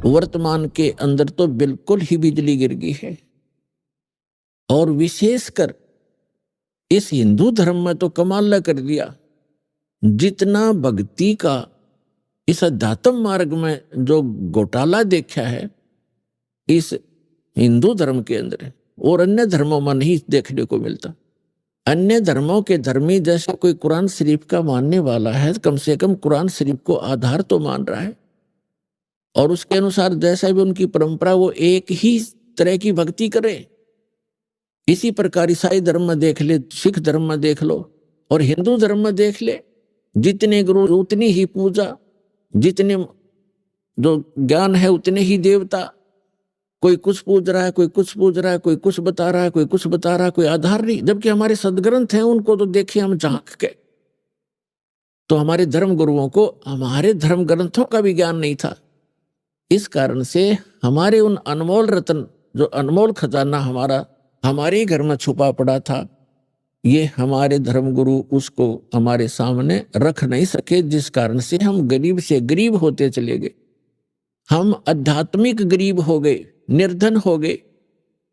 वर्तमान के अंदर तो बिल्कुल ही बिजली गिर गई है। और विशेषकर इस हिंदू धर्म में तो कमाल कर दिया, जितना भक्ति का इस अध्यात्म मार्ग में जो घोटाला देखा है इस हिंदू धर्म के अंदर और अन्य धर्मों में नहीं देखने को मिलता। अन्य धर्मों के धर्मी जैसे कोई कुरान शरीफ का मानने वाला है, कम से कम कुरान शरीफ को आधार तो मान रहा है और उसके अनुसार जैसा भी उनकी परंपरा वो एक ही तरह की भक्ति करे। इसी प्रकार ईसाई धर्म में देख ले, सिख धर्म में देख लो और हिंदू धर्म में देख ले, जितने गुरु उतनी ही पूजा, जितने जो ज्ञान है उतने ही देवता। कोई कुछ पूज रहा है, कोई कुछ पूज रहा है, कोई कुछ बता रहा है, कोई कुछ बता रहा है, कोई आधार नहीं। जबकि हमारे सदग्रंथ हैं उनको तो देखे हम झांक के, तो हमारे धर्म गुरुओं को हमारे धर्म ग्रंथों का भी ज्ञान नहीं था। इस कारण से हमारे उन अनमोल रत्न, जो अनमोल खजाना हमारा हमारे घर में छुपा पड़ा था, ये हमारे धर्म गुरु उसको हमारे सामने रख नहीं सके, जिस कारण से हम गरीब से गरीब होते चले गए। हम आध्यात्मिक गरीब हो गए, निर्धन हो गए।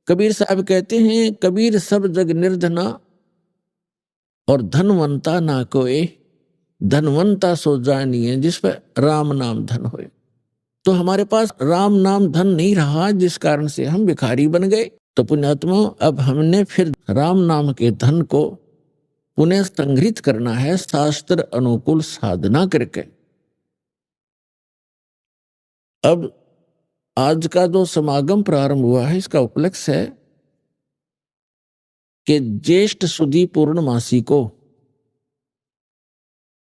कबीर साहब कहते हैं, कबीर सब जग निर्धना और धनवंता ना कोई, धनवंता सो जानिए जिस पर राम नाम धन होए। तो हमारे पास राम नाम धन नहीं रहा, जिस कारण से हम भिखारी बन गए। तो पुण्यात्मा, अब हमने फिर राम नाम के धन को पुनः संग्रहित करना है शास्त्र अनुकूल साधना करके। अब आज का जो समागम प्रारंभ हुआ है, इसका उपलक्ष्य है कि ज्येष्ठ सुदी पूर्णमासी को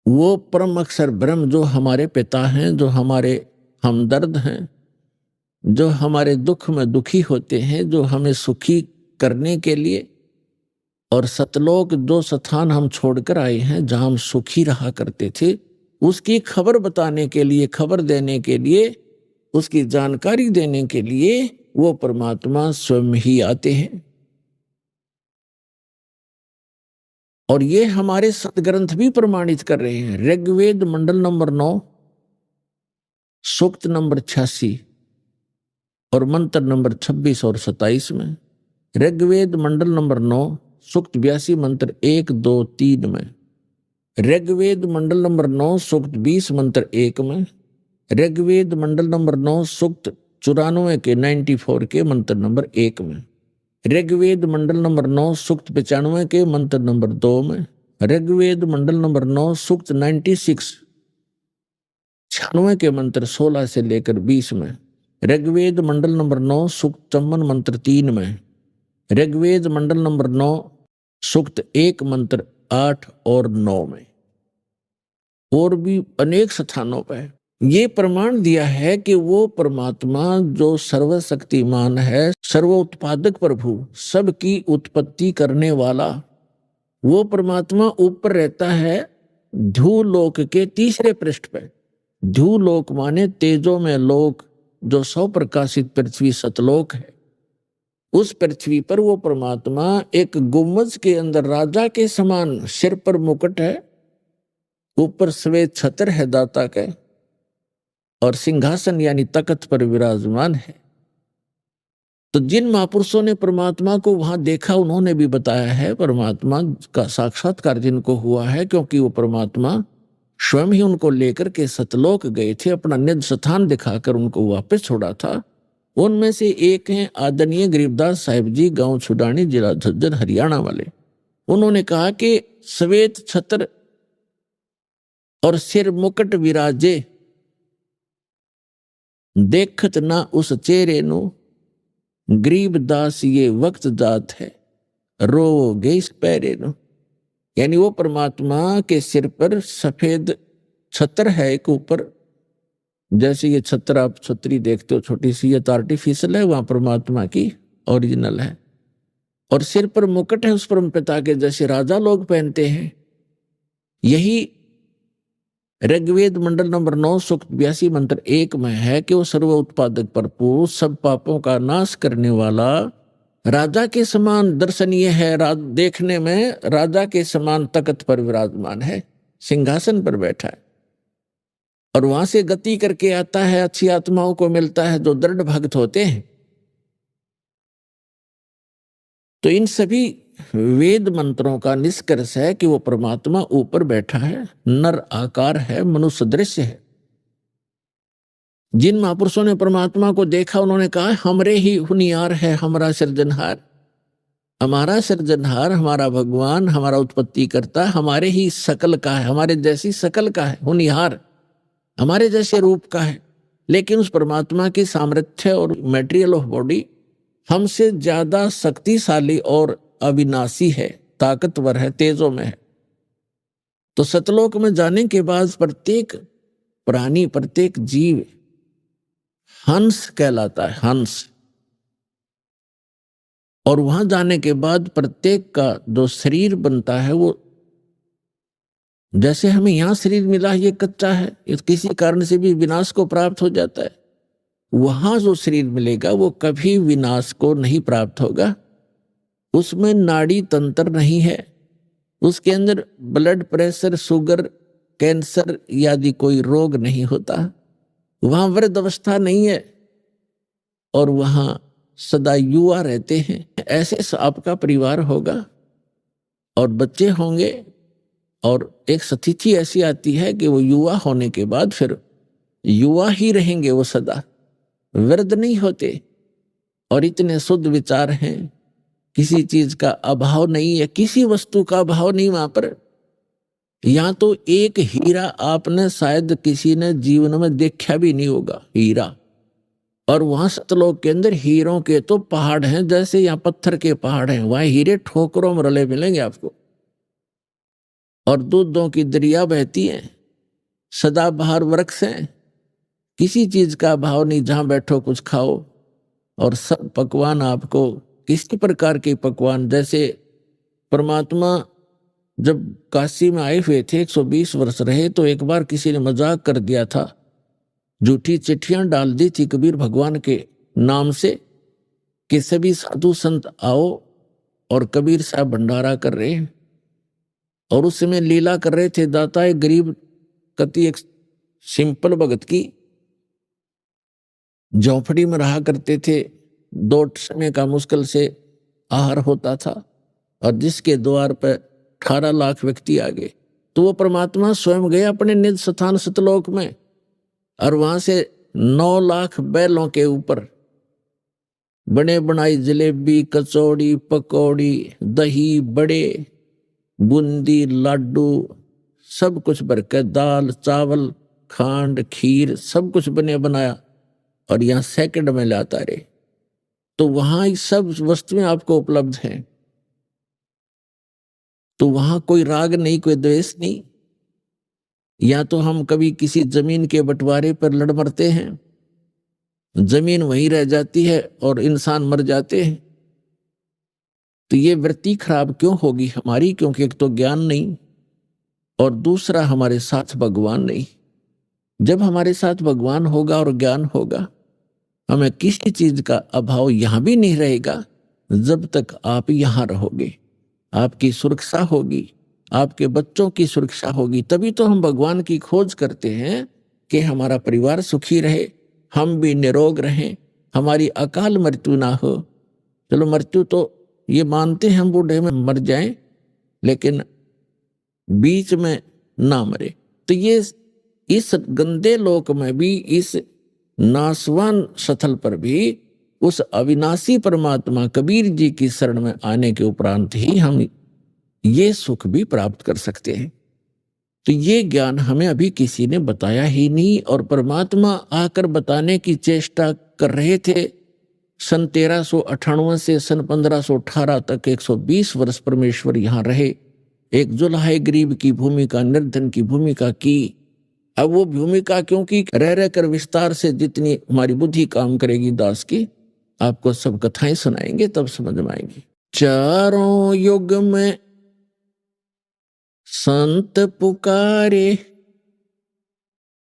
वो परम अक्षर ब्रह्म जो हमारे पिता हैं, जो हमारे हमदर्द हैं, जो हमारे दुख में दुखी होते हैं, जो हमें सुखी करने के लिए और सतलोक जो स्थान हम छोड़कर आए हैं जहां हम सुखी रहा करते थे, उसकी खबर बताने के लिए, खबर देने के लिए, उसकी जानकारी देने के लिए वो परमात्मा स्वयं ही आते हैं। और ये हमारे सदग्रंथ भी प्रमाणित कर रहे हैं। ऋग्वेद मंडल नंबर 9 सूक्त नंबर 86 और मंत्र नंबर 26 और 27 में, ऋग्वेद मंडल नंबर 9 सूक्त 82 मंत्र 1, 2, 3 में, ऋग्वेद मंडल नंबर 9 सूक्त 20 मंत्र 1 में, ऋग्वेद मंडल नंबर 9 सूक्त 94 के 94 के मंत्र नंबर 1 में, ऋग्वेद मंडल नंबर 9 सूक्त 95 के मंत्र नंबर 2 में, ऋग्वेद मंडल नंबर 9 सूक्त 96 96 के मंत्र 16 से लेकर 20 में, ऋग्वेद मंडल नंबर 9 सूक्त 54 मंत्र 3 में, ऋग्वेद मंडल नंबर 9 सूक्त 1 मंत्र 8 और 9 में, और भी अनेक स्थानों पर ये प्रमाण दिया है कि वो परमात्मा जो सर्वशक्तिमान है, सर्वोत्पादक प्रभु, सबकी उत्पत्ति करने वाला, वो परमात्मा ऊपर रहता है ध्रुवलोक के तीसरे पृष्ठ पे। ध्रुवलोक माने तेजो में लोक, जो सौ प्रकाशित पृथ्वी सतलोक है। उस पृथ्वी पर वो परमात्मा एक गुम्बज के अंदर राजा के समान, सिर पर मुकुट है, ऊपर श्वेत छत्र है दाता के, और सिंहासन यानी तख्त पर विराजमान है। तो जिन महापुरुषों ने परमात्मा को वहां देखा, उन्होंने भी बताया है परमात्मा का साक्षात्कार जिनको हुआ है, क्योंकि वो परमात्मा स्वयं ही उनको लेकर के सतलोक गए थे, अपना निज स्थान दिखाकर उनको वापस छोड़ा था। उनमें से एक हैं आदरणीय गरीबदास साहिब जी, गांव छुडानी, जिला झज्जर, हरियाणा वाले। उन्होंने कहा कि श्वेत छत्र और सिर मुकुट विराजे, देखत ना उस चेहरे नु, गरीबदास ये वक्त जात है, रोगे इस पैरे नु। यानी वो परमात्मा के सिर पर सफेद छत्र है एक ऊपर, जैसे ये छत्र आप छतरी देखते हो छोटी सी, ये तो आर्टिफिशियल है, वहां परमात्मा की ओरिजिनल है। और सिर पर मुकुट है उस परम पिता के, जैसे राजा लोग पहनते हैं। यही ऋग्वेद मंडल नंबर 9 सूक्त 82 मंत्र 1 में है कि वो सर्व उत्पादक प्रभु, सब पापों का नाश करने वाला, राजा के समान दर्शनीय है, देखने में राजा के समान तख्त पर विराजमान है, सिंहासन पर बैठा है। और वहां से गति करके आता है, अच्छी आत्माओं को मिलता है जो दृढ़ भक्त होते हैं। तो इन सभी वेद मंत्रों का निष्कर्ष है कि वो परमात्मा ऊपर बैठा है, नर आकार है, मनुष्य दृश्य है। जिन महापुरुषों ने परमात्मा को देखा उन्होंने कहा हमरे ही हुनियार है हमारा सृजनहार, हमारा सृजनहार, हमारा भगवान, हमारा उत्पत्ति करता हमारे ही शकल का है, हमारे जैसी शकल का है, हुनियार हमारे जैसे रूप का है। लेकिन उस परमात्मा की सामर्थ्य और मटेरियल ऑफ बॉडी हमसे ज्यादा शक्तिशाली और अविनाशी है, ताकतवर है, तेजों में है। तो सतलोक में जाने के बाद प्रत्येक प्राणी, प्रत्येक जीव हंस कहलाता है, हंस। और वहां जाने के बाद प्रत्येक का जो शरीर बनता है वो, जैसे हमें यहां शरीर मिला है ये कच्चा है, ये किसी कारण से भी विनाश को प्राप्त हो जाता है। वहां जो शरीर मिलेगा वो कभी विनाश को नहीं प्राप्त होगा। उसमें नाड़ी तंत्र नहीं है, उसके अंदर ब्लड प्रेशर, शुगर, कैंसर आदि कोई रोग नहीं होता। वहां वृद्ध अवस्था नहीं है और वहां सदा युवा रहते हैं। ऐसे आपका परिवार होगा और बच्चे होंगे और एक स्थिति ऐसी आती है कि वो युवा होने के बाद फिर युवा ही रहेंगे, वो सदा वृद्ध नहीं होते। और इतने शुद्ध विचार हैं, किसी चीज का अभाव नहीं है, किसी वस्तु का अभाव नहीं वहां पर। यहां तो एक हीरा आपने शायद किसी ने जीवन में देखा भी नहीं होगा, हीरा। और वहां सतलोक के अंदर हीरों के तो पहाड़ हैं, जैसे यहाँ पत्थर के पहाड़ हैं, वहां हीरे ठोकरों में रले मिलेंगे आपको। और दूधों की दरिया बहती है, सदाबहार वृक्ष हैं, किसी चीज का अभाव नहीं, जहां बैठो कुछ खाओ। और सब पकवान आपको किसी प्रकार के पकवान, जैसे परमात्मा जब काशी में आए हुए थे 120 वर्ष रहे, तो एक बार किसी ने मजाक कर दिया था, झूठी चिट्ठियां डाल दी थी कबीर भगवान के नाम से कि सभी साधु संत आओ और कबीर साहब भंडारा कर रहे हैं। और उस समय लीला कर रहे थे दाता एक गरीब कति एक सिंपल भगत की झोंपड़ी में रहा करते थे, 2 समय का मुश्किल से आहार होता था, और जिसके द्वार पर 18 लाख व्यक्ति आ गए। तो वो परमात्मा स्वयं गए अपने निज स्थान सतलोक में, और वहां से 9 लाख बैलों के ऊपर बने बनाई जलेबी, कचौड़ी, पकौड़ी, दही, बड़े, बूंदी, लाडू, सब कुछ भरकर, दाल, चावल, खांड, खीर, सब कुछ बने बनाया, और यहां सेकंड में लाता रहे। तो वहां ये सब वस्तुएं आपको उपलब्ध हैं। तो वहां कोई राग नहीं, कोई द्वेष नहीं। या तो हम कभी किसी जमीन के बंटवारे पर लड़ मरते हैं, जमीन वहीं रह जाती है और इंसान मर जाते हैं। तो ये वृत्ति खराब क्यों होगी हमारी? क्योंकि एक तो ज्ञान नहीं और दूसरा हमारे साथ भगवान नहीं। जब हमारे साथ भगवान होगा और ज्ञान होगा, हमें किसी चीज का अभाव यहां भी नहीं रहेगा। जब तक आप यहां रहोगे, आपकी सुरक्षा होगी, आपके बच्चों की सुरक्षा होगी। तभी तो हम भगवान की खोज करते हैं कि हमारा परिवार सुखी रहे, हम भी निरोग रहें, हमारी अकाल मृत्यु ना हो। चलो मृत्यु तो ये मानते हैं हम बूढ़े में मर जाएं, लेकिन बीच में ना मरे। तो ये इस गंदे लोक में भी, इस नासवान स्थल पर भी उस अविनाशी परमात्मा कबीर जी की शरण में आने के उपरांत ही हम ये सुख भी प्राप्त कर सकते हैं। तो ये ज्ञान हमें अभी किसी ने बताया ही नहीं, और परमात्मा आकर बताने की चेष्टा कर रहे थे। सन 1398 से सन 1518 तक 120 वर्ष परमेश्वर यहाँ रहे, एक जुल्हा गरीब की भूमिका, निर्धन की भूमिका की। अब वो भूमिका क्योंकि रह रह कर विस्तार से जितनी हमारी बुद्धि काम करेगी दास की, आपको सब कथाएं सुनाएंगे तब समझ में आएंगी। चारों युग में संत पुकारे,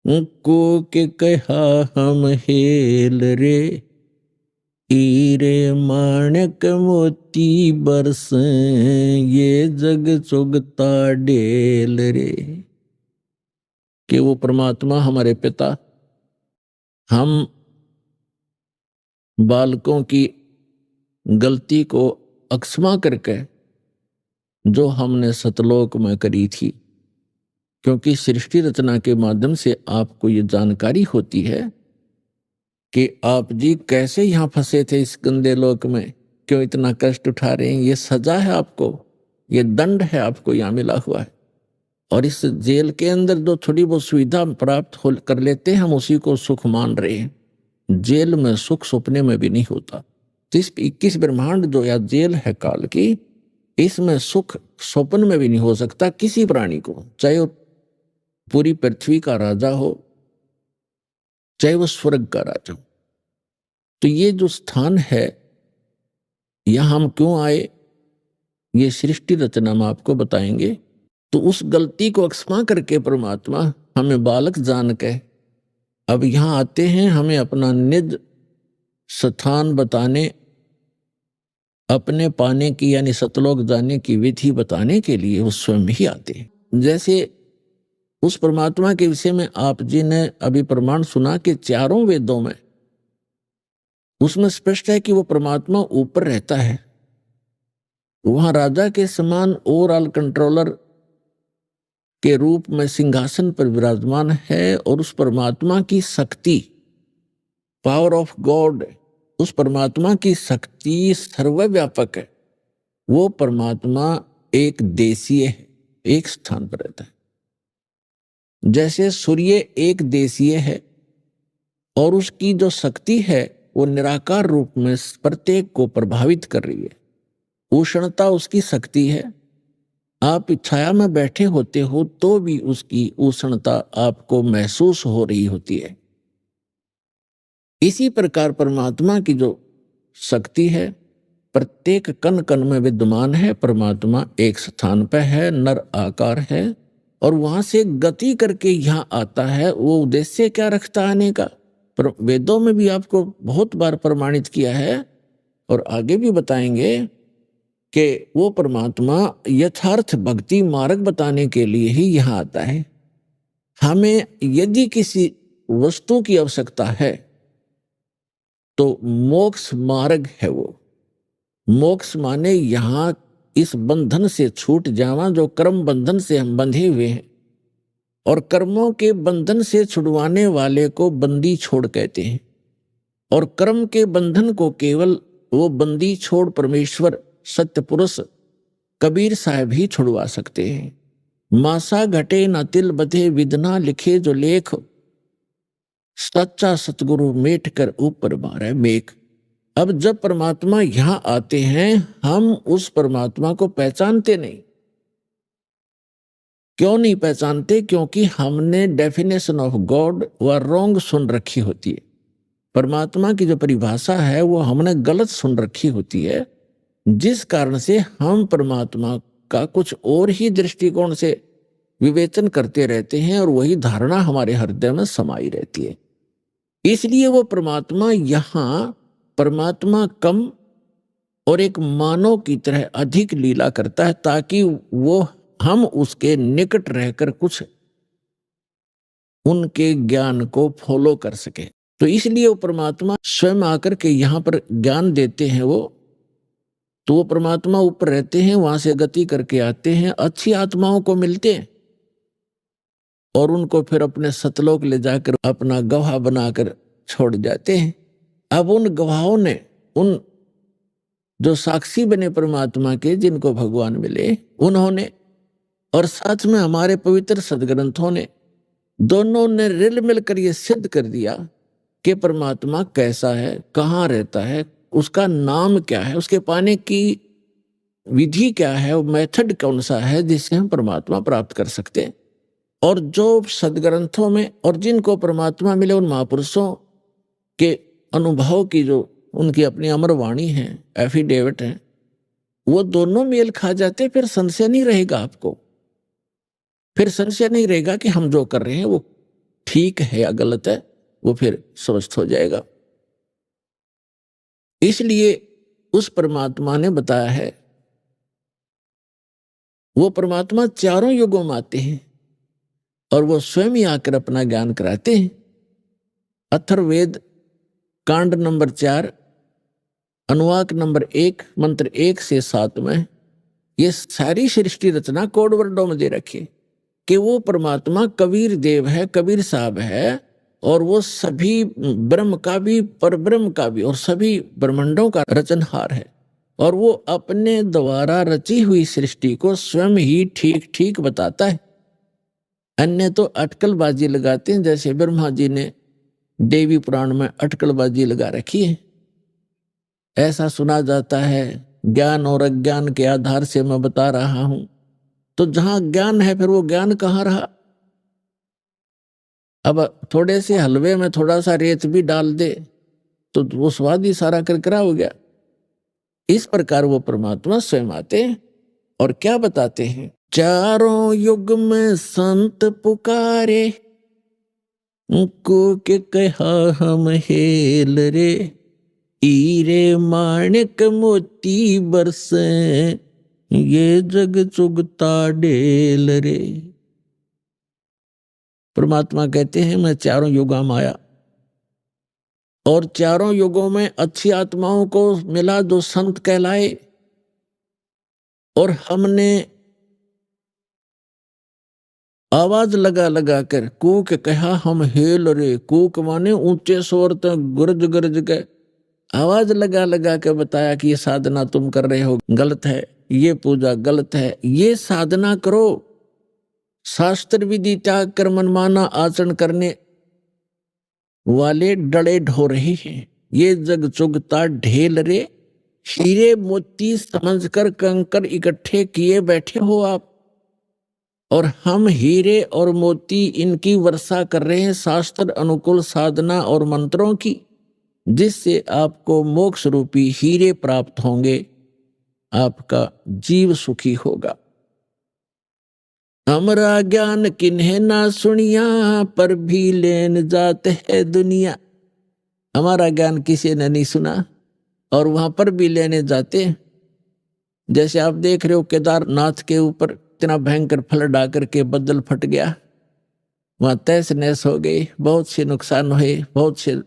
को के कहा हम हेल रे, हीरे माणक मोती बरस, ये जग चुगता डेल रे। कि वो परमात्मा हमारे पिता हम बालकों की गलती को अक्षमा करके जो हमने सतलोक में करी थी, क्योंकि सृष्टि रचना के माध्यम से आपको ये जानकारी होती है कि आप जी कैसे यहां फंसे थे इस गंदे लोक में, क्यों इतना कष्ट उठा रहे हैं, ये सजा है आपको, ये दंड है आपको यहां मिला हुआ है। और इस जेल के अंदर जो थोड़ी बहुत सुविधा प्राप्त कर लेते हैं हम उसी को सुख मान रहे हैं। जेल में सुख सपने में भी नहीं होता। तो इस 21 ब्रह्मांड जो या जेल है काल की, इसमें सुख स्वप्न में भी नहीं हो सकता किसी प्राणी को, चाहे वो पूरी पृथ्वी का राजा हो, चाहे वो स्वर्ग का राजा हो। तो ये जो स्थान है, यहां हम क्यों आए, ये सृष्टि रचना में आपको बताएंगे। तो उस गलती को अक्षमा करके परमात्मा हमें बालक जान के अब यहां आते हैं, हमें अपना निज स्थान बताने, अपने पाने की यानी सतलोक जाने की विधि बताने के लिए वो स्वयं ही आते हैं। जैसे उस परमात्मा के विषय में आप जी ने अभी प्रमाण सुना कि चारों वेदों में उसमें स्पष्ट है कि वो परमात्मा ऊपर रहता है, वहां राजा के समान ओवरऑल कंट्रोलर के रूप में सिंहासन पर विराजमान है। और उस परमात्मा की शक्ति, पावर ऑफ गॉड, उस परमात्मा की शक्ति सर्वव्यापक है। वो परमात्मा एक देशीय है, एक स्थान पर रहता है। जैसे सूर्य एक देशीय है और उसकी जो शक्ति है वो निराकार रूप में प्रत्येक को प्रभावित कर रही है। उष्णता उसकी शक्ति है, आप छाया में बैठे होते हो तो भी उसकी उष्णता आपको महसूस हो रही होती है। इसी प्रकार परमात्मा की जो शक्ति है प्रत्येक कण कण में विद्यमान है। परमात्मा एक स्थान पर है, नर आकार है, और वहां से गति करके यहां आता है। वो उद्देश्य क्या रखता आने का, पर वेदों में भी आपको बहुत बार प्रमाणित किया है और आगे भी बताएंगे कि वो परमात्मा यथार्थ भक्ति मार्ग बताने के लिए ही यहां आता है। हमें यदि किसी वस्तु की आवश्यकता है तो मोक्ष मार्ग है वो। मोक्ष माने यहां इस बंधन से छूट जावा, जो कर्म बंधन से हम बंधे हुए हैं, और कर्मों के बंधन से छुड़वाने वाले को बंदी छोड़ कहते हैं। और कर्म के बंधन को केवल वो बंदी छोड़ परमेश्वर सत्य पुरुष कबीर साहब ही छुड़वा सकते हैं। मासा घटे न तिल बधे, विदना लिखे जो लेख, सच्चा सतगुरु मेट कर ऊपर मारे मेघ। अब जब परमात्मा यहां आते हैं, हम उस परमात्मा को पहचानते नहीं। क्यों नहीं पहचानते? क्योंकि हमने डेफिनेशन ऑफ गॉड व रॉन्ग सुन रखी होती है। परमात्मा की जो परिभाषा है वो हमने गलत सुन रखी होती है, जिस कारण से हम परमात्मा का कुछ और ही दृष्टिकोण से विवेचन करते रहते हैं और वही धारणा हमारे हृदय में समाई रहती है। इसलिए वो परमात्मा यहां परमात्मा कम और एक मानव की तरह अधिक लीला करता है, ताकि वो हम उसके निकट रहकर कुछ उनके ज्ञान को फॉलो कर सके। तो इसलिए वो परमात्मा स्वयं आकर के यहां पर ज्ञान देते हैं। तो वो परमात्मा ऊपर रहते हैं, वहां से गति करके आते हैं, अच्छी आत्माओं को मिलते हैं और उनको फिर अपने सतलोक ले जाकर अपना गवाह बनाकर छोड़ जाते हैं। अब उन गवाहों ने, उन जो साक्षी बने परमात्मा के, जिनको भगवान मिले, उन्होंने और साथ में हमारे पवित्र सदग्रंथों ने, दोनों ने रिल मिलकर ये सिद्ध कर दिया कि परमात्मा कैसा है, कहाँ रहता है, उसका नाम क्या है, उसके पाने की विधि क्या है, वो मेथड कौन सा है जिससे हम परमात्मा प्राप्त कर सकते हैं। और जो सदग्रंथों में और जिनको परमात्मा मिले उन महापुरुषों के अनुभव की जो उनकी अपनी अमर वाणी है, एफिडेविट है, वो दोनों मेल खा जाते, फिर संशय नहीं रहेगा आपको। फिर संशय नहीं रहेगा कि हम जो कर रहे हैं वो ठीक है या गलत है, वो फिर स्पष्ट हो जाएगा। इसलिए उस परमात्मा ने बताया है, वो परमात्मा चारों युगों में आते हैं और वो स्वयं ही आकर अपना ज्ञान कराते हैं। अथर्ववेद कांड नंबर 4 अनुवाक नंबर 1 मंत्र 1 से 7 में ये सारी सृष्टि रचना कोड वर्डों में दे रखी है कि वो परमात्मा कबीर देव है, कबीर साहब है, और वो सभी ब्रह्म का भी, परब्रह्म का भी, और सभी ब्रह्मांडों का रचनहार है। और वो अपने द्वारा रची हुई सृष्टि को स्वयं ही ठीक ठीक बताता है। अन्य तो अटकलबाजी लगाते हैं, जैसे ब्रह्मा जी ने देवी पुराण में अटकलबाजी लगा रखी है। ऐसा सुना जाता है, ज्ञान और अज्ञान के आधार से मैं बता रहा हूं। तो जहां ज्ञान है फिर वो ज्ञान कहां रहा? अब थोड़े से हलवे में थोड़ा सा रेत भी डाल दे तो वो स्वाद ही सारा करकरा हो गया। इस प्रकार वो परमात्मा स्वयं आते हैं और क्या बताते हैं? चारों युग में संत पुकारे, को के कहा हम हेल रे, हीरे माणिक मोती बरसे, ये जग चुगता ढेल रे। परमात्मा कहते हैं मैं चारों युगों में आया और चारों युगों में अच्छी आत्माओं को मिला जो संत कहलाए, और हमने आवाज लगा लगा कर कूक कहा हम हेल रे। कूक माने ऊंचे स्वर तक गरज गरज के आवाज लगा लगा के बताया कि ये साधना तुम कर रहे हो गलत है, ये पूजा गलत है, ये साधना करो। शास्त्र विधि त्याग कर मनमाना आचरण करने वाले डड़े ढो रहे हैं। ये जग चुगता ढेल रे, हीरे मोती समझकर कंकर इकट्ठे किए बैठे हो आप, और हम हीरे और मोती इनकी वर्षा कर रहे हैं, शास्त्र अनुकूल साधना और मंत्रों की, जिससे आपको मोक्ष रूपी हीरे प्राप्त होंगे, आपका जीव सुखी होगा। हमरा ज्ञान किन्हें ना सुनिया, पर भी लेन जाते है दुनिया। हमारा ज्ञान किसी ने नहीं सुना और वहां पर भी लेने जाते। जैसे आप देख रहे हो केदारनाथ के ऊपर इतना भयंकर फ्लड आकर के बदल फट गया, वहां तहस नहस हो गई, बहुत से नुकसान हुए, बहुत से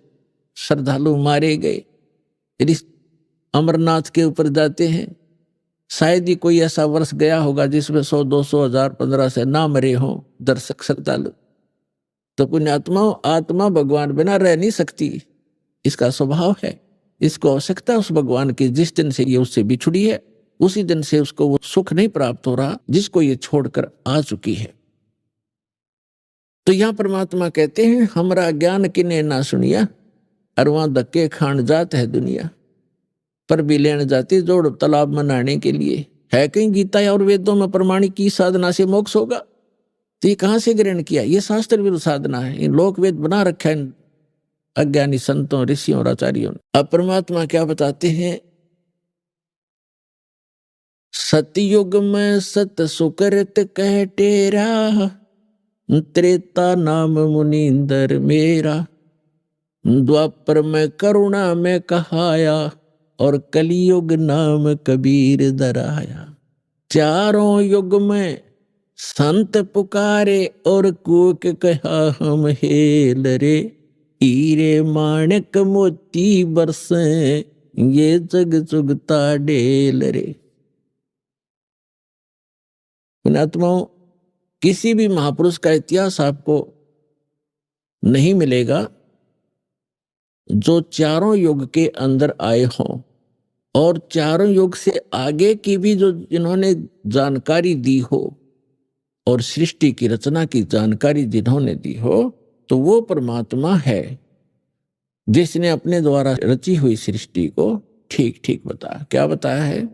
श्रद्धालु मारे गए। यदि अमरनाथ के ऊपर जाते हैं, शायद ही कोई ऐसा वर्ष गया होगा जिसमें 100, 200, 1000, 15 से ना मरे हों दर्शक श्रद्धालु। तो पुण्यात्माओं, आत्मा भगवान बिना रह नहीं सकती, इसका स्वभाव है। इसको आवश्यकता उस भगवान की जिस दिन से ये उससे बिछुड़ी है, उसी दिन से उसको वो सुख नहीं प्राप्त हो रहा जिसको ये छोड़कर आ चुकी है। तो यहां परमात्मा कहते हैं हमरा ज्ञान किने ना सुनिया, और वहां धक्के खान जात है दुनिया। पर भी लेने जाती जोड़ तालाब में नहाने के लिए। है कहीं गीता और वेदों में प्रमाणिक की साधना से मोक्ष होगा? तो ये कहां से ग्रहण किया? ये शास्त्र विरुद्ध साधना है। इन लोक वेद बना रखा है अज्ञानी संतों, ऋषियों और आचार्यों ने। अब परमात्मा क्या बताते हैं? सतयुग में सत सुकृत कह टेरा, त्रेता नाम मुनींदर मेरा, द्वापर में करुणा में कहाया, और कलियुग नाम कबीर दराया। चारों युग में संत पुकारे, और कूक कहा हम हेल रे, हीरे माणिक मोती बरसे, ये जग चुगता ढेल रे। पुण्यात्माओं, किसी भी महापुरुष का इतिहास आपको नहीं मिलेगा जो चारों युग के अंदर आए हों, और चारों युग से आगे की भी जो जिन्होंने जानकारी दी हो और सृष्टि की रचना की जानकारी जिन्होंने दी हो, तो वो परमात्मा है जिसने अपने द्वारा रची हुई सृष्टि को ठीक ठीक बताया। क्या बताया है?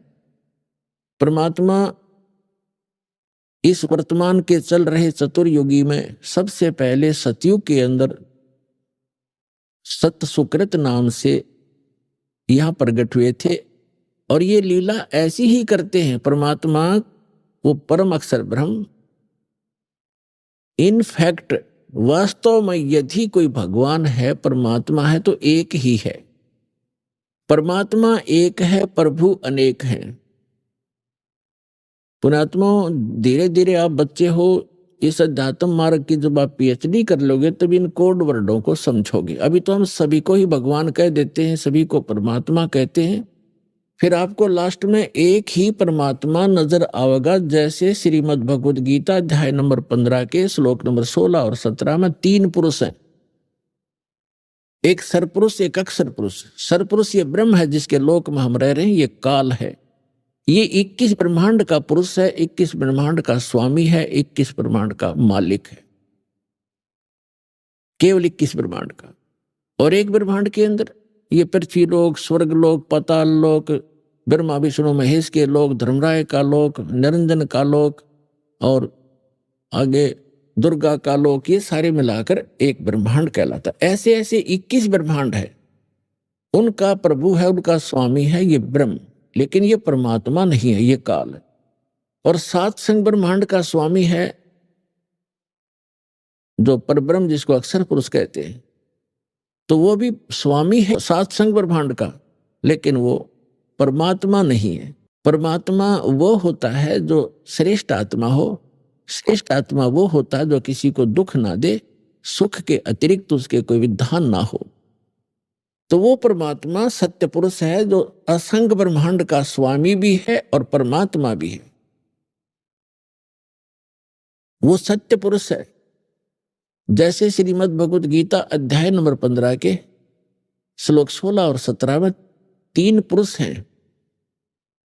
परमात्मा इस वर्तमान के चल रहे चतुर्युगी में सबसे पहले सतयुग के अंदर सत सुकृत नाम से यहां प्रकट हुए थे, और ये लीला ऐसी ही करते हैं। परमात्मा वो परम अक्षर ब्रह्म, इनफैक्ट वास्तव में यदि कोई भगवान है, परमात्मा है, तो एक ही है। परमात्मा एक है, प्रभु अनेक हैं। पुण्यात्मा, धीरे धीरे आप बच्चे हो, इस अध्यात्म मार्ग की जब आप पीएचडी कर लोगे तब इन कोड वर्डों को समझोगे। अभी तो हम सभी को ही भगवान कह देते हैं, सभी को परमात्मा कहते हैं। फिर आपको लास्ट में एक ही परमात्मा नजर आएगा, जैसे श्रीमद् भगवद गीता अध्याय नंबर 15 के श्लोक नंबर 16 और 17 में 3 पुरुष हैं, एक सरपुरुष एक अक्षर पुरुष। सरपुरुष ये ब्रह्म है जिसके लोक में हम रह रहे हैं, ये काल है, ये 21 ब्रह्मांड का पुरुष है, 21 ब्रह्मांड का स्वामी है, 21 ब्रह्मांड का मालिक है, केवल 21 ब्रह्मांड का। और एक ब्रह्मांड के अंदर ये पृथ्वी लोक, स्वर्ग लोक, पाताल लोक, ब्रह्मा विष्णु महेश के लोक, धर्मराय का लोक, निरंजन का लोक और आगे दुर्गा का लोक, ये सारे मिलाकर एक ब्रह्मांड कहलाता। ऐसे ऐसे 21 ब्रह्मांड है, उनका प्रभु है, उनका स्वामी है ये ब्रह्म, लेकिन ये परमात्मा नहीं है, ये काल है। और 7 संग ब्रह्मांड का स्वामी है जो परब्रह्म, जिसको अक्षर पुरुष कहते हैं, तो वो भी स्वामी है 7 संग ब्रह्मांड का, लेकिन वो परमात्मा नहीं है। परमात्मा वो होता है जो श्रेष्ठ आत्मा हो, श्रेष्ठ आत्मा वो होता है जो किसी को दुख ना दे, सुख के अतिरिक्त उसके कोई विधान ना हो। तो वो परमात्मा सत्य पुरुष है जो असंग ब्रह्मांड का स्वामी भी है और परमात्मा भी है, वो सत्य पुरुष है। जैसे श्रीमद् भगवद गीता अध्याय नंबर 15 के श्लोक 16 और 17 में 3 पुरुष हैं,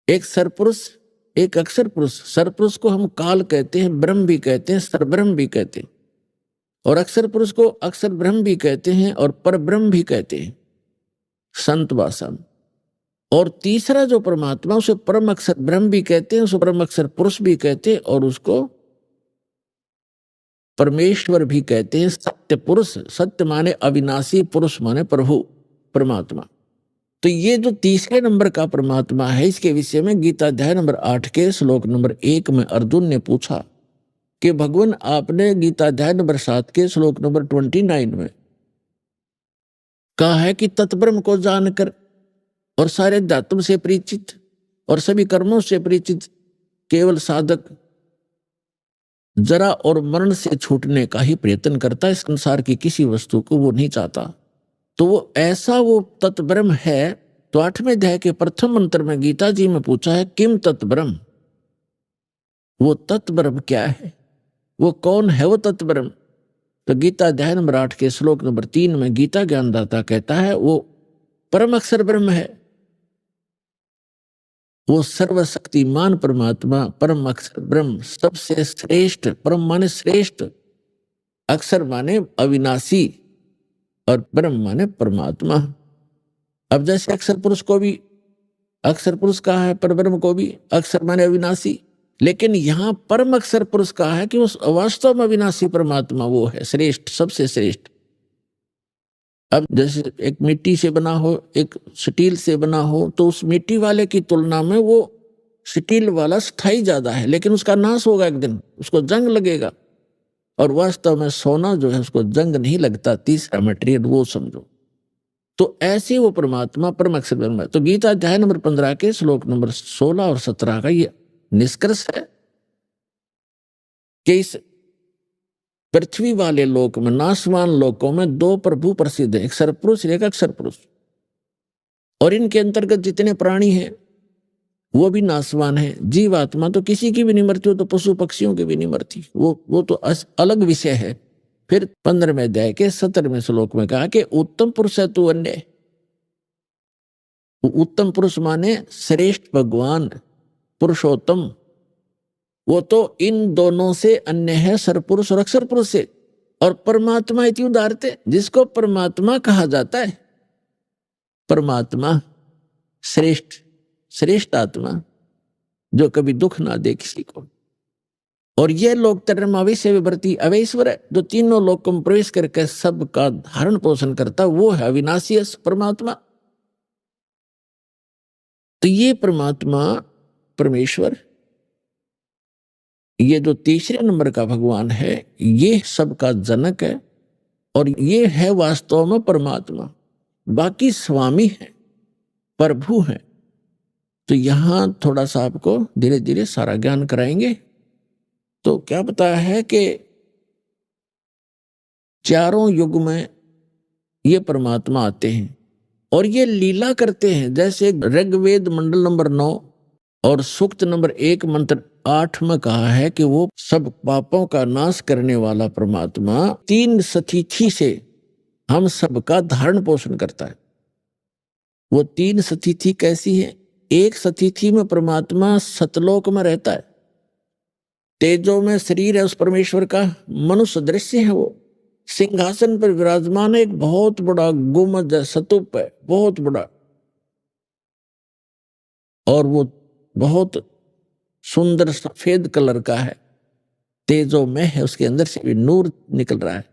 एक सरपुरुष एक अक्षर पुरुष। सरपुरुष को हम काल कहते हैं, ब्रह्म भी कहते हैं, सरब्रह्म भी कहते हैं, और अक्षर पुरुष को अक्षर ब्रह्म भी कहते हैं और परब्रह्म भी कहते हैं संत भाषा में। और तीसरा जो परमात्मा, उसे परम अक्षर ब्रह्म भी कहते हैं, उसे परम अक्षर पुरुष भी कहते हैं, और उसको परमेश्वर भी कहते हैं, सत्य पुरुष। सत्य माने अविनाशी, पुरुष माने प्रभु परमात्मा। तो ये जो तीसरे नंबर का परमात्मा है, इसके विषय में गीता अध्याय नंबर 8 के श्लोक नंबर 1 में अर्जुन ने पूछा कि भगवान आपने गीता अध्याय नंबर 7 के श्लोक नंबर 29 में कहा है कि तत्ब्रह्म को जानकर और सारे अध्यात्म से परिचित और सभी कर्मों से परिचित केवल साधक जरा और मरण से छूटने का ही प्रयत्न करता है, संसार की किसी वस्तु को वो नहीं चाहता। तो वो ऐसा वो तत्ब्रह्म है। तो 8वें अध्याय के प्रथम मंत्र में गीता जी में पूछा है किम तत्ब्रह्म, वो तत्ब्रह्म क्या है, वो कौन है वो तत्ब्रह्म। तो गीता अध्याय नंबर 8 के श्लोक नंबर 3 में गीता ज्ञानदाता कहता है वो परम अक्षर ब्रह्म है, वो सर्वशक्तिमान परमात्मा, परम अक्षर ब्रह्म, सबसे श्रेष्ठ। परम माने श्रेष्ठ, अक्षर माने अविनाशी और ब्रह्म माने परमात्मा। अब जैसे अक्षर पुरुष को भी अक्षर पुरुष कहा है, परब्रह्म को भी अक्षर माने अविनाशी, लेकिन यहां परम अक्षर पुरुष कहा है कि उस वास्तव में अविनाशी परमात्मा वो है श्रेष्ठ, सबसे श्रेष्ठ। अब जैसे एक मिट्टी से बना हो, एक स्टील से बना हो, तो उस मिट्टी वाले की तुलना में वो स्टील वाला स्थायी ज्यादा है, लेकिन उसका नाश होगा एक दिन, उसको जंग लगेगा। और वास्तव में सोना जो है उसको जंग नहीं लगता, तीसरा मटेरियल वो समझो। तो ऐसे वो परमात्मा परम अक्षर ब्रह्म है। तो गीता अध्याय नंबर 15 के श्लोक नंबर 16 और 17 का ये निष्कर्ष है कि इस पृथ्वी वाले लोक में, नाशवान लोकों में 2 प्रभु प्रसिद्ध है, एक सरपुरुष एक अक्षर पुरुष। और इनके अंतर्गत जितने प्राणी हैं वो भी नाशवान है। जीवात्मा तो किसी की भी नहीं मरती, हो तो पशु पक्षियों की भी नहीं मरती, वो तो अलग विषय है। फिर 15वें अध्याय के 17वें श्लोक में कहा कि उत्तम पुरुष है तू अन्य। उत्तम पुरुष माने श्रेष्ठ भगवान पुरुषोत्तम, वो तो इन दोनों से अन्य है, सरपुरुष और अक्षर पुरुष से। और परमात्मा इति उदारते, जिसको परमात्मा कहा जाता है, परमात्मा श्रेष्ठ, श्रेष्ठ आत्मा जो कभी दुख ना दे किसी को। और ये लोक तरम अवैश्य विभर्ति अवैश्वर है, जो तीनों लोकों में प्रवेश करके सबका धारण पोषण करता, वो है अविनाशी परमात्मा। तो ये परमात्मा परमेश्वर, ये जो तीसरे नंबर का भगवान है, ये सबका जनक है और ये है वास्तव में परमात्मा। बाकी स्वामी है, प्रभु है। तो यहां थोड़ा सा आपको धीरे धीरे सारा ज्ञान कराएंगे। तो क्या बताया है कि चारों युग में ये परमात्मा आते हैं और ये लीला करते हैं। जैसे ऋग्वेद मंडल नंबर 9 और सूक्त नंबर 1 मंत्र 8 में कहा है कि वो सब पापों का नाश करने वाला परमात्मा 3 सतिथि से हम सबका धारण पोषण करता है। वो 3 सतिथि कैसी है? एक सतिथि में परमात्मा सतलोक में रहता है, तेजो में शरीर है उस परमेश्वर का, मनुष्य दृश्य है, वो सिंहासन पर विराजमान है, एक बहुत बड़ा गुम्बद है, स्तूप है बहुत बड़ा, और वो बहुत सुंदर सफेद कलर का है, तेजो में है, उसके अंदर से भी नूर निकल रहा है।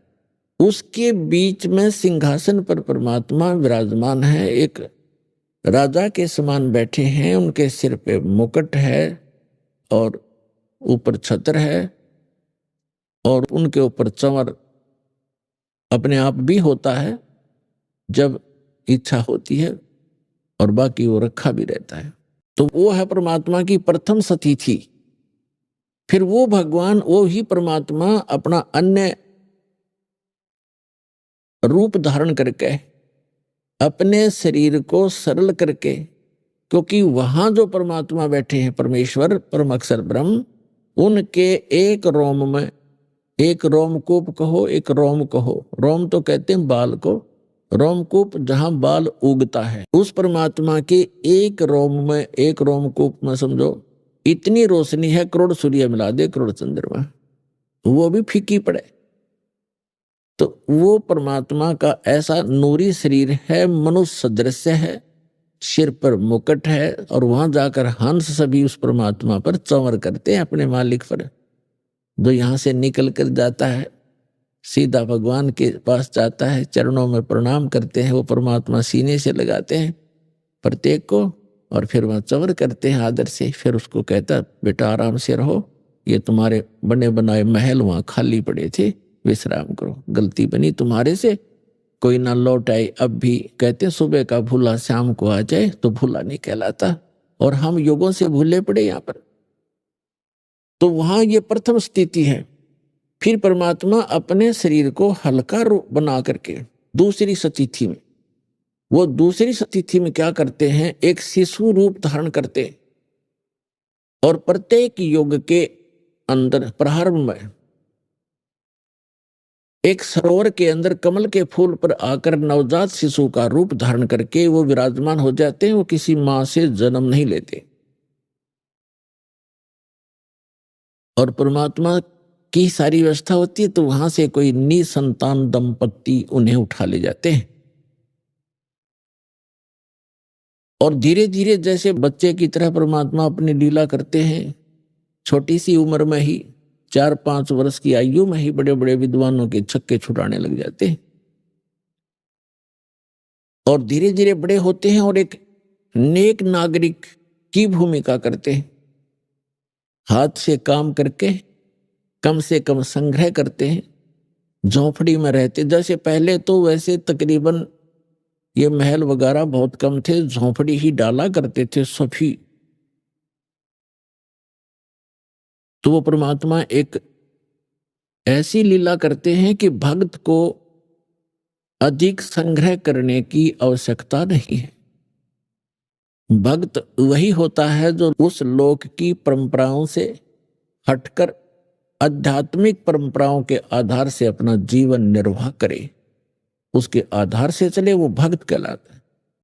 उसके बीच में सिंहासन पर परमात्मा विराजमान है, एक राजा के समान बैठे हैं, उनके सिर पे मुकुट है और ऊपर छत्र है और उनके ऊपर चंवर अपने आप भी होता है जब इच्छा होती है, और बाकी वो रखा भी रहता है। तो वो है परमात्मा की प्रथम सतिथि। फिर वो भगवान, वो ही परमात्मा अपना अन्य रूप धारण करके अपने शरीर को सरल करके, क्योंकि वहां जो परमात्मा बैठे हैं परमेश्वर परम अक्षर ब्रह्म, उनके एक रोम में, एक रोमकूप कहो एक रोम कहो, रोम तो कहते हैं बाल को, रोमकूप जहां बाल उगता है, उस परमात्मा के एक रोम में, एक रोमकूप में समझो इतनी रोशनी है, करोड़ सूर्य मिला दे करोड़ चंद्रमा, वो भी फीकी पड़े। तो वो परमात्मा का ऐसा नूरी शरीर है, मनुष्य सदृश्य है, सिर पर मुकुट है, और वहां जाकर हंस सभी उस परमात्मा पर चंवर करते हैं, अपने मालिक पर। जो यहां से निकल कर जाता है सीधा भगवान के पास जाता है, चरणों में प्रणाम करते हैं, वो परमात्मा सीने से लगाते हैं प्रत्येक को, और फिर वह चंवर करते हैं आदर से। फिर उसको कहता बेटा आराम से रहो, ये तुम्हारे बने बनाए महल वहां खाली पड़े थे, विश्राम करो, गलती बनी तुम्हारे से, कोई ना लौट आए। अब भी कहते हैं सुबह का भूला शाम को आ जाए तो भूला नहीं कहलाता, और हम युगों से भूले पड़े यहाँ पर। तो वहां ये प्रथम स्थिति है। फिर परमात्मा अपने शरीर को हल्का रूप बना करके दूसरी सतिथि में, वो दूसरी सतिथि में क्या करते हैं, एक शिशु रूप धारण करते, और प्रत्येक युग के अंदर प्रारंभ में एक सरोवर के अंदर कमल के फूल पर आकर नवजात शिशु का रूप धारण करके वो विराजमान हो जाते हैं। वो किसी मां से जन्म नहीं लेते, और परमात्मा की सारी व्यवस्था होती है, तो वहां से कोई निसंतान दंपत्ति उन्हें उठा ले जाते हैं, और धीरे धीरे जैसे बच्चे की तरह परमात्मा अपनी लीला करते हैं। छोटी सी उम्र में ही 4-5 वर्ष की आयु में ही बड़े बड़े विद्वानों के छक्के छुड़ाने लग जाते हैं, और धीरे धीरे बड़े होते हैं और एक नेक नागरिक की भूमिका करते हैं। हाथ से काम करके कम से कम संग्रह करते हैं, झोपड़ी में रहते। जैसे पहले तो वैसे तकरीबन ये महल वगैरह बहुत कम थे, झोपड़ी ही डाला करते थे सभी। तो वो परमात्मा एक ऐसी लीला करते हैं कि भक्त को अधिक संग्रह करने की आवश्यकता नहीं है। भक्त वही होता है जो उस लोक की परंपराओं से हटकर आध्यात्मिक परंपराओं के आधार से अपना जीवन निर्वाह करे, उसके आधार से चले, वो भक्त कहलाता है।